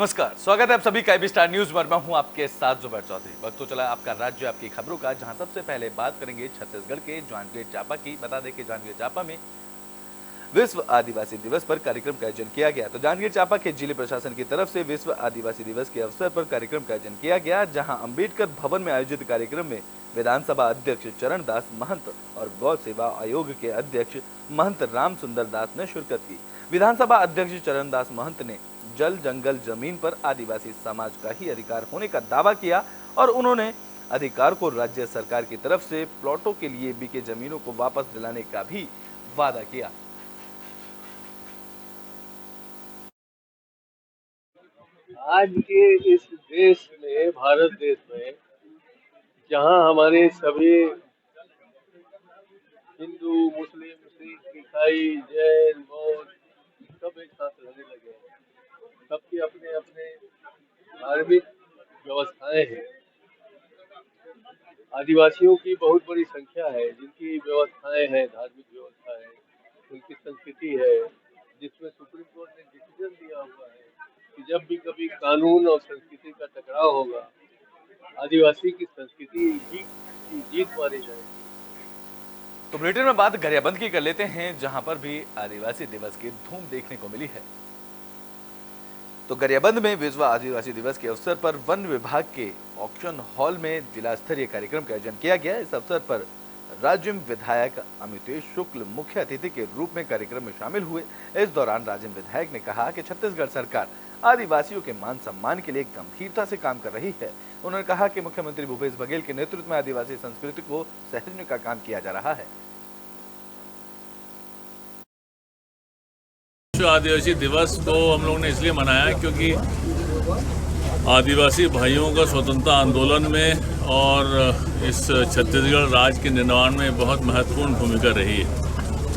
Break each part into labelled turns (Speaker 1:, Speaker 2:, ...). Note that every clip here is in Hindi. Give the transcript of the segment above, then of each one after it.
Speaker 1: नमस्कार, स्वागत है आप सभी का IB स्टार न्यूज में। मैं हूं आपके साथ जुबैर चौधरी। वक्त तो चला आपका राज्य आपकी खबरों का, जहां सबसे पहले बात करेंगे छत्तीसगढ़ के जांजगीर चांपा की। बता दें कि जांजगीर चांपा में विश्व आदिवासी दिवस पर कार्यक्रम का आयोजन किया गया। तो जांजगीर चांपा के जिले प्रशासन की तरफ से विश्व आदिवासी दिवस के अवसर पर कार्यक्रम का आयोजन किया गया, जहां अंबेडकर भवन में आयोजित कार्यक्रम में विधानसभा अध्यक्ष चरणदास महंत और गौ सेवा आयोग के अध्यक्ष महंत राम सुंदर दास ने शिरकत की। विधानसभा अध्यक्ष चरणदास महंत ने जल जंगल जमीन पर आदिवासी समाज का ही अधिकार होने का दावा किया और उन्होंने अधिकार को राज्य सरकार की तरफ से प्लॉटों के लिए बिके जमीनों को वापस दिलाने का भी वादा किया।
Speaker 2: आज के इस देश में, भारत देश में, जहां हमारे सभी हिंदू, मुस्लिम, सिख, ईसाई, जैन, बौद्ध सब एक साथ रहने लगे हैं। सबकी अपने अपने धार्मिक व्यवस्थाएं हैं। आदिवासियों की बहुत बड़ी संख्या है जिनकी व्यवस्थाएं हैं, धार्मिक व्यवस्था है, उनकी संस्कृति है, जिसमें सुप्रीम कोर्ट ने डिसीजन दिया हुआ है कि जब भी कभी कानून और संस्कृति का टकराव होगा, आदिवासी की संस्कृति ही की जीत मानी जाएगी।
Speaker 1: तो बुलेटिन में बात गरियाबंद की कर लेते हैं, जहां पर भी आदिवासी दिवस की धूम देखने को मिली है। तो गरियाबंद में विश्व आदिवासी दिवस के अवसर पर वन विभाग के ऑक्शन हॉल में जिला स्तरीय कार्यक्रम का आयोजन किया गया। इस अवसर पर राज्य विधायक अमितेश शुक्ल मुख्य अतिथि के रूप में कार्यक्रम में शामिल हुए। इस दौरान राज्य विधायक ने कहा कि छत्तीसगढ़ सरकार आदिवासियों के मान सम्मान के लिए गंभीरता से काम कर रही है। उन्होंने कहा कि मुख्यमंत्री भूपेश बघेल के नेतृत्व में आदिवासी संस्कृति को सहेजने का काम किया जा रहा है।
Speaker 3: आदिवासी दिवस को हम लोगों ने इसलिए मनाया क्योंकि आदिवासी भाइयों का स्वतंत्रता आंदोलन में और इस छत्तीसगढ़ राज्य के निर्माण में बहुत महत्वपूर्ण भूमिका रही है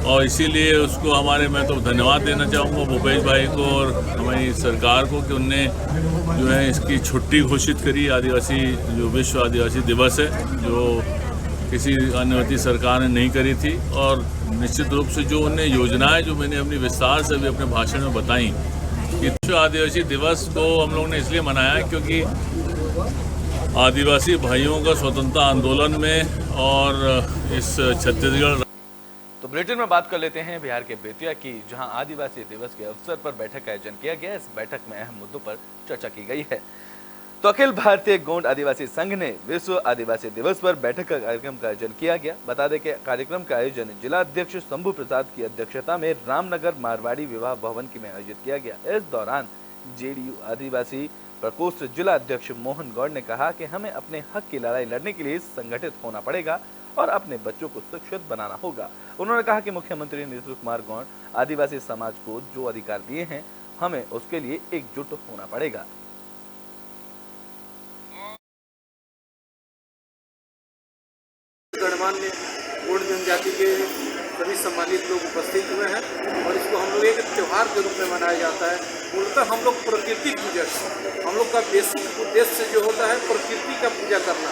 Speaker 3: और इसीलिए उसको मैं तो धन्यवाद देना चाहूँगा भूपेश भाई को और हमारी सरकार को कि उनने जो है इसकी छुट्टी घोषित करी। आदिवासी जो विश्व आदिवासी दिवस है, जो किसी अन्य सरकार ने नहीं करी थी, और निश्चित रूप से जो उन्हें योजनाएं जो मैंने अपनी विस्तार से भी अपने भाषण में बताई कि विश्व आदिवासी दिवस को हम लोगों ने इसलिए मनाया क्योंकि आदिवासी भाइयों का स्वतंत्रता आंदोलन में और इस छत्तीसगढ़।
Speaker 1: तो बुलेटिन में बात कर लेते हैं बिहार के बेतिया की, जहां आदिवासी दिवस के अवसर पर बैठक का आयोजन किया गया। इस बैठक में अहम मुद्दों पर चर्चा की गई है। तो अखिल भारतीय गोंड आदिवासी संघ ने विश्व आदिवासी दिवस पर बैठक का कार्यक्रम का आयोजन किया गया। बता दें कि कार्यक्रम का आयोजन जिला अध्यक्ष शंभू प्रसाद की अध्यक्षता में रामनगर मारवाड़ी विवाह भवन में आयोजित किया गया। इस दौरान JDU आदिवासी प्रकोष्ठ जिला अध्यक्ष मोहन गौड़ ने कहा कि हमें अपने हक की लड़ाई लड़ने के लिए संगठित होना पड़ेगा और अपने बच्चों को शिक्षित बनाना होगा। उन्होंने कहा कि मुख्यमंत्री नीतीश कुमार गौड़ आदिवासी समाज को जो अधिकार दिए हैं, हमें उसके लिए एकजुट होना पड़ेगा।
Speaker 4: गणमान्य गोंड जनजाति के सभी सम्मानित लोग उपस्थित हुए हैं और इसको हम लोग एक त्यौहार के रूप में मनाया जाता है। मूलतः हम लोग प्रकृति पूजक, हम लोग का बेसिक उद्देश्य जो होता है प्रकृति का पूजा करना।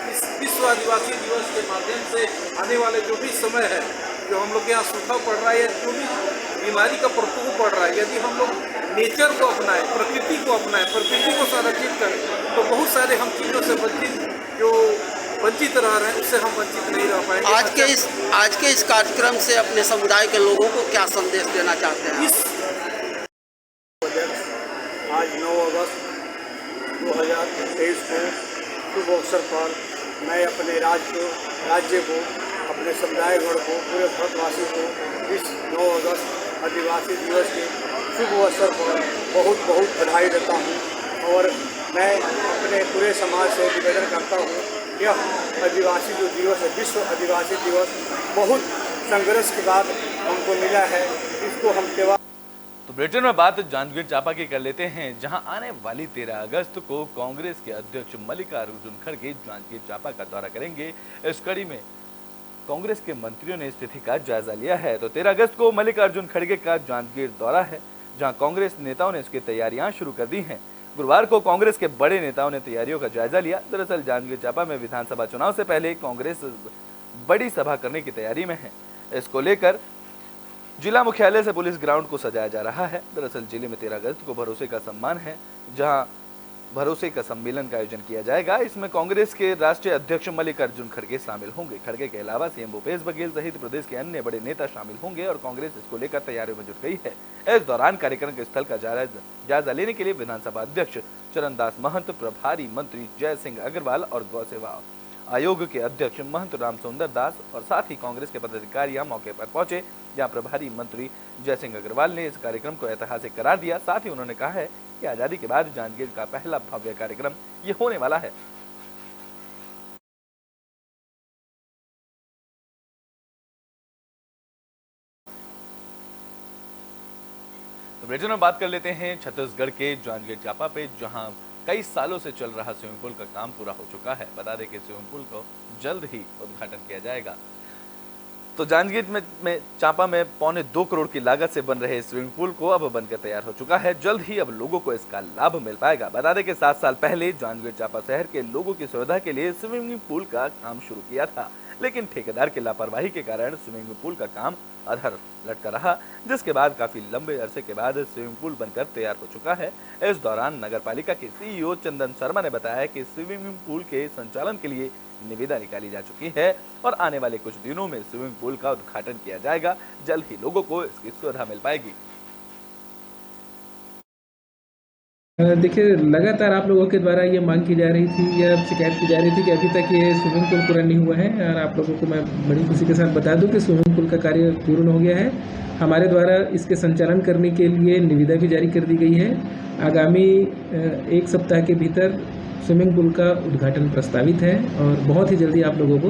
Speaker 4: इस विश्व आदिवासी दिवस के माध्यम से आने वाले जो भी समय है, जो हम लोग के यहाँ सूखा पड़ रहा है या जो भी बीमारी का प्रकोप पड़ रहा है, यदि हम लोग नेचर को अपनाएं, प्रकृति को अपनाएं, प्रकृति को संरक्षित करें, तो बहुत सारे हम चीज़ों से वंचित रह रहे हैं, उससे हम वंचित नहीं रह पाएंगे।
Speaker 5: आज के इस कार्यक्रम से अपने समुदाय के लोगों को क्या संदेश देना चाहते हैं?
Speaker 6: आज 9 अगस्त 2023 को शुभ अवसर पर मैं अपने राज्य को, अपने समुदाय गण को, पूरे भारतवासी को इस 9 अगस्त आदिवासी दिवस के शुभ अवसर पर बहुत बहुत बधाई देता हूँ और मैं अपने पूरे समाज से निवेदन करता हूँ, यह आदिवासी जो दिवस है, विश्व आदिवासी दिवस, बहुत संघर्ष के बाद हमको मिला है। इसको हम त्योहार।
Speaker 1: तो बुलेटिन में बात जांजगीर चांपा की कर लेते हैं, जहां आने वाली 13 अगस्त को कांग्रेस के अध्यक्ष मल्लिकार्जुन खड़गे जांजगीर चांपा का दौरा करेंगे। इस कड़ी में कांग्रेस के मंत्रियों ने स्थिति का जायजा लिया है। तो 13 अगस्त को मल्लिकार्जुन खड़गे का जांजगीर दौरा है, जहां कांग्रेस नेताओं ने इसकी तैयारियां शुरू कर दी हैं। गुरुवार को कांग्रेस के बड़े नेताओं ने तैयारियों का जायजा लिया। दरअसल जांजगीर चांपा में विधानसभा चुनाव से पहले कांग्रेस बड़ी सभा करने की तैयारी में है। इसको लेकर जिला मुख्यालय से पुलिस ग्राउंड को सजाया जा रहा है। दरअसल जिले में 13 अगस्त को भरोसे का सम्मान है, जहां भरोसे का सम्मेलन का आयोजन किया जाएगा। इसमें कांग्रेस के राष्ट्रीय अध्यक्ष मल्लिकार्जुन खड़गे शामिल होंगे। खड़गे के अलावा सीएम भूपेश बघेल सहित प्रदेश के अन्य बड़े नेता शामिल होंगे और कांग्रेस इसको लेकर तैयारियों में जुट गई है। इस दौरान कार्यक्रम के स्थल का जायजा लेने के लिए विधानसभा अध्यक्ष चरणदास महंत, प्रभारी मंत्री जय सिंह अग्रवाल और गौ सेवा आयोग के अध्यक्ष महंत राम सुंदर दास और साथ ही कांग्रेस के पदाधिकारी मौके पर पहुंचे, जहां प्रभारी मंत्री जय सिंह अग्रवाल ने इस कार्यक्रम को ऐतिहासिक करार दिया। साथ ही उन्होंने कहा है कि आजादी के बाद जांजगीर का पहला भव्य कार्यक्रम ये होने वाला है। तो ब्रिटेन में बात कर लेते हैं छत्तीसगढ़ के जांजगीर चांपा पे, जहां कई सालों से चल रहा स्विमिंग पूल का काम पूरा हो चुका है। बता दें कि स्विमिंग पूल को जल्द ही उद्घाटन किया जाएगा। तो जांजगीर में चांपा में 2.25 करोड़ की लागत से बन रहे स्विमिंग पूल को अब बनकर तैयार हो चुका है। जल्द ही अब लोगों को इसका लाभ मिल पाएगा। बता दें कि 7 साल पहले जांजगीर चांपा शहर के लोगों की सुविधा के लिए स्विमिंग पूल का काम शुरू किया था, लेकिन ठेकेदार की लापरवाही के कारण स्विमिंग पूल का काम अधर लटका रहा, जिसके बाद काफी लंबे अरसे के बाद स्विमिंग पूल बनकर तैयार हो चुका है। इस दौरान नगरपालिका के सीईओ चंदन शर्मा ने बताया कि स्विमिंग पूल के संचालन के लिए निविदा निकाली जा चुकी है और आने वाले कुछ दिनों में स्विमिंग पूल का उद्घाटन किया जाएगा। जल्द ही लोगों को इसकी सुविधा मिल पाएगी।
Speaker 7: देखिए, लगातार आप लोगों के द्वारा ये मांग की जा रही थी या शिकायत की जा रही थी कि अभी तक ये स्विमिंग पूल पूरा नहीं हुआ है, और आप लोगों को मैं बड़ी खुशी के साथ बता दूं कि स्विमिंग पूल का कार्य पूर्ण हो गया है। हमारे द्वारा इसके संचालन करने के लिए निविदा भी जारी कर दी गई है। आगामी 1 सप्ताह के भीतर स्विमिंग पूल का उद्घाटन प्रस्तावित है और बहुत ही जल्दी आप लोगों को,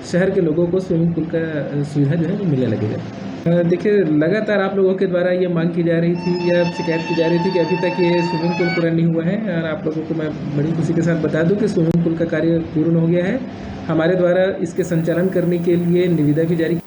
Speaker 7: शहर के लोगों को स्विमिंग पूल का सुविधा जो है वो मिलने लगेगा। देखिए, लगातार आप लोगों के द्वारा ये मांग की जा रही थी या शिकायत की जा रही थी कि अभी तक ये स्विमिंग पूल पूरा नहीं हुआ है, और आप लोगों को मैं बड़ी खुशी के साथ बता दूं कि स्विमिंग पूल का कार्य पूर्ण हो गया है। हमारे द्वारा इसके संचालन करने के लिए निविदा भी जारी।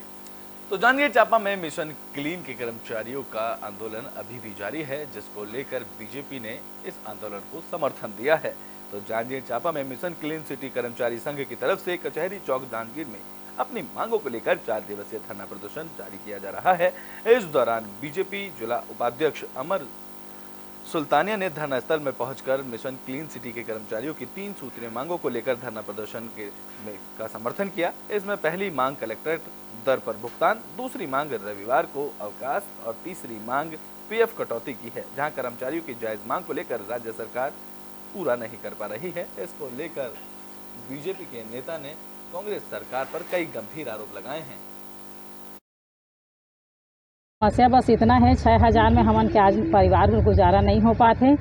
Speaker 1: तो जांजगीर चांपा में मिशन क्लीन के कर्मचारियों का आंदोलन अभी भी जारी है, जिसको लेकर बीजेपी ने इस आंदोलन को समर्थन दिया है। तो जांजगीर चांपा में मिशन क्लीन सिटी कर्मचारी संघ की तरफ से कचहरी चौक जांजगीर में अपनी मांगों को लेकर 4 दिवसीय धरना प्रदर्शन जारी किया जा रहा है। इस दौरान बीजेपी जिला उपाध्यक्ष अमर सुल्तानिया ने धरना स्थल में पहुंचकर मिशन क्लीन सिटी के कर्मचारियों की 3 सूत्रीय मांगों को लेकर धरना प्रदर्शन का समर्थन किया। इसमें पहली मांग कलेक्ट्रेट दर पर भुगतान, दूसरी मांग रविवार को अवकाश और तीसरी मांग पीएफ कटौती की है, जहां कर्मचारियों की जायज मांग को लेकर राज्य सरकार पूरा नहीं कर पा रही है। इसको लेकर बीजेपी के नेता ने कांग्रेस सरकार पर कई गंभीर आरोप लगाए हैं।
Speaker 8: समस्या बस इतना है, 6000 में हमन के आज परिवार में गुजारा नहीं हो पाते।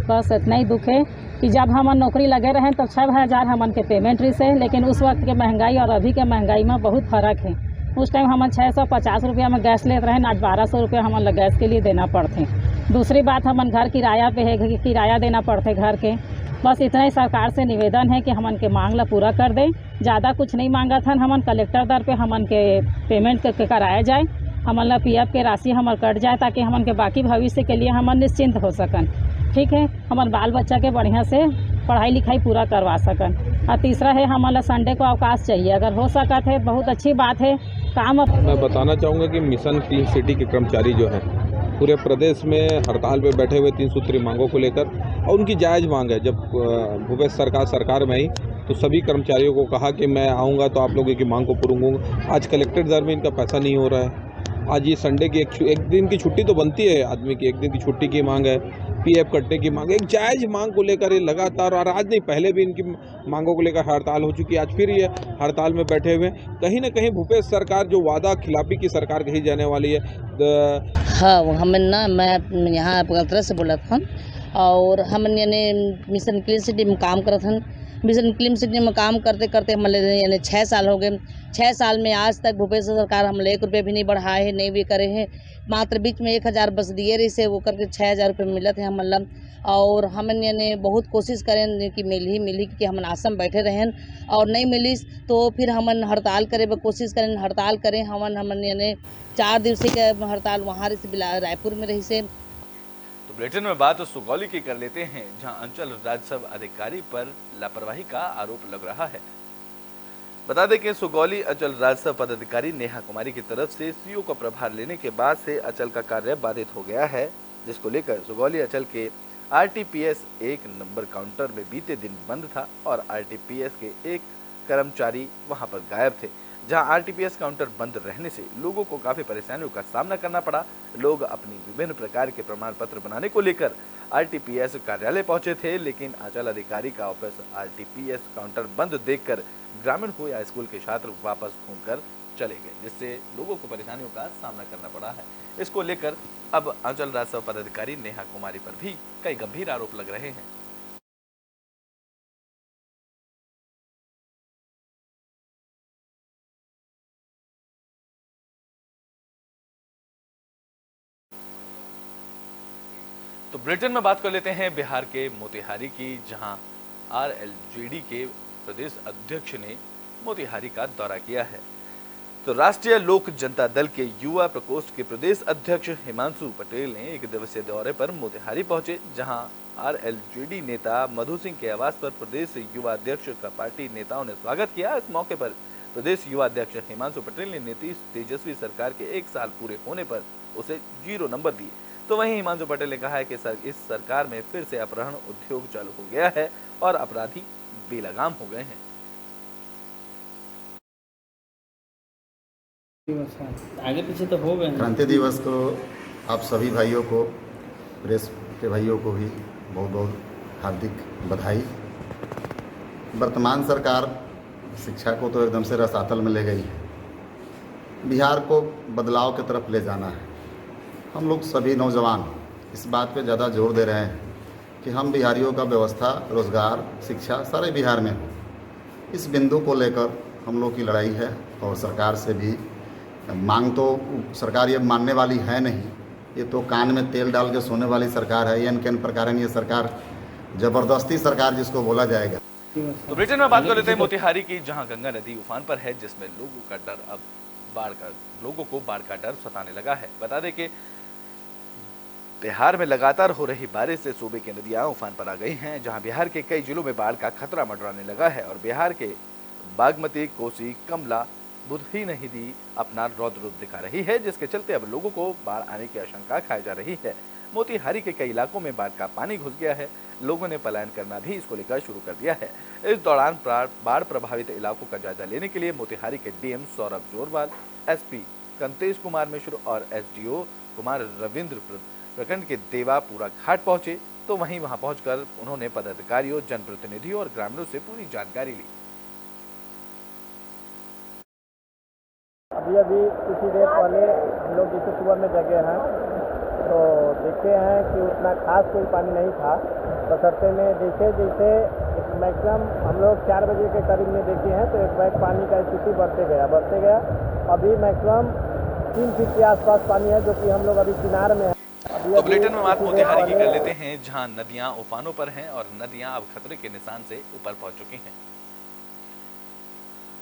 Speaker 8: बस इतना ही दुख है कि जब हमन नौकरी लगे रहे तब 6000 हमन के पेमेंट रही से, लेकिन उस वक्त के महंगाई और अभी के महंगाई में बहुत फर्क है। उस टाइम हमन 650 रुपया में गैस लेते रहे, आज 1200 रुपया हमन गैस के लिए देना पड़ते। दूसरी बात, हमन घर किराया पे है, किराया देना पड़ते घर के। बस इतना ही सरकार से निवेदन है कि हमन के मांग ला पूरा कर दे। ज़्यादा कुछ नहीं मांगा था, हमन कलेक्टर दर पे हमन के पेमेंट कराया जाए, हमन ला पीएफ के राशि हमन कट जाए, ताकि हमन के बाकी भविष्य के लिए हमन निश्चिंत हो सकन। ठीक है, हमन बाल बच्चा के बढ़िया से पढ़ाई लिखाई पूरा करवा सकन। और तीसरा है, हमन ला संडे को अवकाश चाहिए, अगर हो सका है बहुत अच्छी बात है। काम
Speaker 9: मैं बताना चाहूँगा कि मिशन क्लीन सिटी के कर्मचारी जो हैं पूरे प्रदेश में हड़ताल पे बैठे हुए 3 सूत्री मांगों को लेकर, और उनकी जायज़ मांग है। जब भूपेश सरकार में आई तो सभी कर्मचारियों को कहा कि मैं आऊँगा तो आप लोगों की मांग को पूरूंगा। आज कलेक्ट्रेट दर में इनका पैसा नहीं हो रहा है। आज ये संडे की एक दिन की छुट्टी तो बनती है आदमी की, 1 दिन की छुट्टी की मांग है, पीएफ कटने की मांग है। एक जायज़ मांग को लेकर ये लगातार, और आज नहीं पहले भी इनकी मांगों को लेकर हड़ताल हो चुकी है। आज फिर ये हड़ताल में बैठे हुए हैं। कहीं ना कहीं भूपेश सरकार जो वादा खिलाफी की सरकार कही जाने वाली है।
Speaker 10: हाँ, मैं यहाँ पगलतरा से बोला था, और हम यानी मिशन क्लीन सिटी में काम करते हैं। मिशन क्लीन सिटी में काम करते करते हम यानी 6 साल हो गए। 6 साल में आज तक भूपेश सरकार हम 1 रुपये भी नहीं बढ़ाए हैं, नहीं भी करे हैं। मात्र बीच में 1000 बस दिए रही से, वो करके 6000 रुपये मिलते हैं हम। और हमन यानी बहुत कोशिश करें कि मिली कि हम आसम बैठे रहें, और नहीं मिली तो फिर हमन हड़ताल करे कोशिश करें, हड़ताल करें। हमन यानी 4 दिवसीय के हड़ताल वहाँ रायपुर में रही से।
Speaker 1: तो बुलेटिन में बात सुगौली की कर लेते हैं, जहां अंचल राजस्व अधिकारी पर लापरवाही का आरोप लग रहा है। बता दें कि सुगौली अंचल राजस्व पदाधिकारी नेहा कुमारी की तरफ से सीओ का प्रभार लेने के बाद से अंचल का कार्य बाधित हो गया है, जिसको लेकर सुगौली अंचल के आरटीपीएस 1 नंबर काउंटर में बीते दिन बंद था और आरटीपीएस के एक कर्मचारी वहां पर गायब थे। जहां आरटीपीएस काउंटर बंद रहने से लोगों को काफी परेशानियों का सामना करना पड़ा। लोग अपनी विभिन्न प्रकार के प्रमाण पत्र बनाने को लेकर आरटीपीएस कार्यालय पहुंचे थे, लेकिन अंचल अधिकारी का ऑफिस आरटीपीएस काउंटर बंद देखकर ग्रामीण हो या स्कूल के छात्र वापस घूमकर चले गए, जिससे लोगों को परेशानियों का सामना करना पड़ा है। इसको लेकर अब अंचल राजस्व पदाधिकारी नेहा कुमारी पर भी कई गंभीर आरोप लग रहे हैं। तो ब्रिटेन में बात कर लेते हैं बिहार के मोतिहारी की, जहां आरएलजेडी के प्रदेश अध्यक्ष ने मोतिहारी का दौरा किया है। तो राष्ट्रीय लोक जनता दल के युवा प्रकोष्ठ के प्रदेश अध्यक्ष हिमांशु पटेल ने एक दिवसीय दौरे पर मोतिहारी पहुंचे, जहां आरएलजेडी नेता मधु सिंह के आवास पर प्रदेश युवा अध्यक्ष का पार्टी नेताओं ने स्वागत किया। इस मौके पर प्रदेश युवा अध्यक्ष हिमांशु पटेल ने नीतीश तेजस्वी सरकार के 1 साल पूरे होने पर उसे 0 नंबर दिए। तो वहीं हिमांशु पटेल ने कहा है कि इस सरकार में फिर से अपहरण उद्योग चालू हो गया है और अपराधी बेलगाम हो गए हैं।
Speaker 11: आगे पीछे तो हो गए।
Speaker 12: क्रांति दिवस को आप सभी भाइयों को, प्रेस के भाइयों को भी बहुत बहुत हार्दिक बधाई। वर्तमान सरकार शिक्षा को तो एकदम से रसातल में ले गई है। बिहार को बदलाव की तरफ ले जाना है। हम लोग सभी नौजवान इस बात पे ज़्यादा जोर दे रहे हैं कि हम बिहारियों का व्यवस्था, रोजगार, शिक्षा सारे बिहार में हो। इस बिंदु को लेकर हम लोग की लड़ाई है और सरकार से भी मांग तो सरकार ये मानने वाली है नहीं। ये तो कान में तेल डाल के सोने वाली सरकार है। एन प्रकार ये सरकार जबरदस्ती सरकार जिसको बोला जाएगा।
Speaker 1: तो ब्रिटेन में बात कर लेते हैं मोतिहारी की, जहां गंगा नदी उफान पर है, जिसमें लोगों को बाढ़ का डर सताने लगा है। बता दें कि बिहार में लगातार हो रही बारिश से सूबे की नदियां उफान पर आ गई हैं, जहां बिहार के कई जिलों में बाढ़ का खतरा मंडराने लगा है और बिहार के बागमती, कोसी, कमला, बुधही नदी अपना रौद्र रूप दिखा रही है, जिसके चलते अब लोगों को बाढ़ आने की आशंका खाई जा रही है। मोतिहारी के कई इलाकों में बाढ़ का पानी घुस गया है। लोगों ने पलायन करना भी इसको लेकर शुरू कर दिया है। इस दौरान बाढ़ प्रभावित इलाकों का जायजा लेने के लिए मोतिहारी के डीएम सौरभ जोरवाल, एसपी कंतेश कुमार मिश्र और एसडीओ कुमार रविंद्र प्रखंड के देवापुरा घाट पहुंचे। तो वहीं वहां पहुंचकर उन्होंने पदाधिकारियों, जनप्रतिनिधियों और ग्रामीणों से पूरी जानकारी ली।
Speaker 13: अभी कुछ देर पहले हम लोग जैसे सुबह में जगे हैं तो देखते हैं कि उतना खास कोई पानी नहीं था। बसरते में जैसे मैक्सिमम हम लोग 4 बजे के करीब में देखे हैं तो एक बैग पानी का स्थिति बढ़ते गया। अभी मैक्सिमम 3 फीट के आसपास पानी है, जो कि हम लोग अभी किनार में है।
Speaker 1: तो बुलेटिन में बात मोतिहारी की कर लेते हैं, जहां नदियां उफानों पर हैं और नदियां अब खतरे के निशान से ऊपर पहुंच चुकी हैं।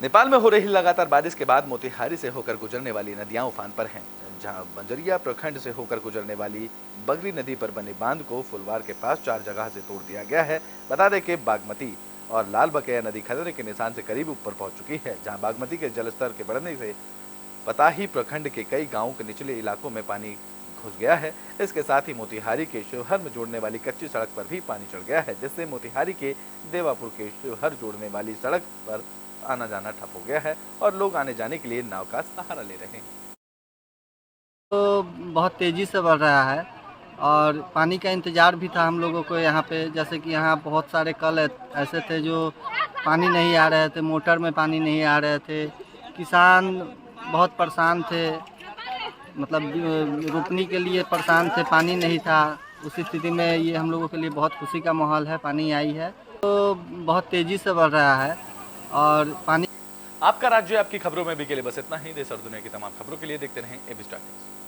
Speaker 1: नेपाल में हो रही लगातार बारिश के बाद मोतिहारी से होकर गुजरने वाली नदियां उफान पर हैं, जहां बंजरिया प्रखंड से होकर गुजरने वाली बगरी नदी पर बने बांध को फुलवार के पास 4 जगह से तोड़ दिया गया है। बता दें कि बागमती और लाल बकेया नदी खतरे के निशान से करीब ऊपर पहुंच चुकी है, जहां बागमती के जलस्तर के बढ़ने से पताही प्रखंड के कई गाँवों के निचले इलाकों में पानी घुस गया है। इसके साथ ही मोतिहारी के शिवहर में जोड़ने वाली कच्ची सड़क पर भी पानी चढ़ गया है, जिससे मोतिहारी के देवापुर के शिवहर जोड़ने वाली सड़क पर आना जाना ठप हो गया है और लोग आने जाने के लिए नाव का सहारा ले रहे हैं।
Speaker 5: तो बहुत तेज़ी से बढ़ रहा है और पानी का इंतज़ार भी था हम लोगों को यहाँ पे। जैसे कि यहाँ बहुत सारे कल ऐसे थे जो पानी नहीं आ रहे थे, मोटर में पानी नहीं आ रहे थे, किसान बहुत परेशान थे, मतलब रोपनी के लिए परेशान थे, पानी नहीं था। उसी स्थिति में ये हम लोगों के लिए बहुत खुशी का माहौल है, पानी आई है तो बहुत तेज़ी से बढ़ रहा है और पानी।
Speaker 1: आपका राज्य आपकी खबरों में भी के लिए बस इतना ही। देश और दुनिया की तमाम खबरों के लिए देखते रहें एबी स्टार न्यूज़।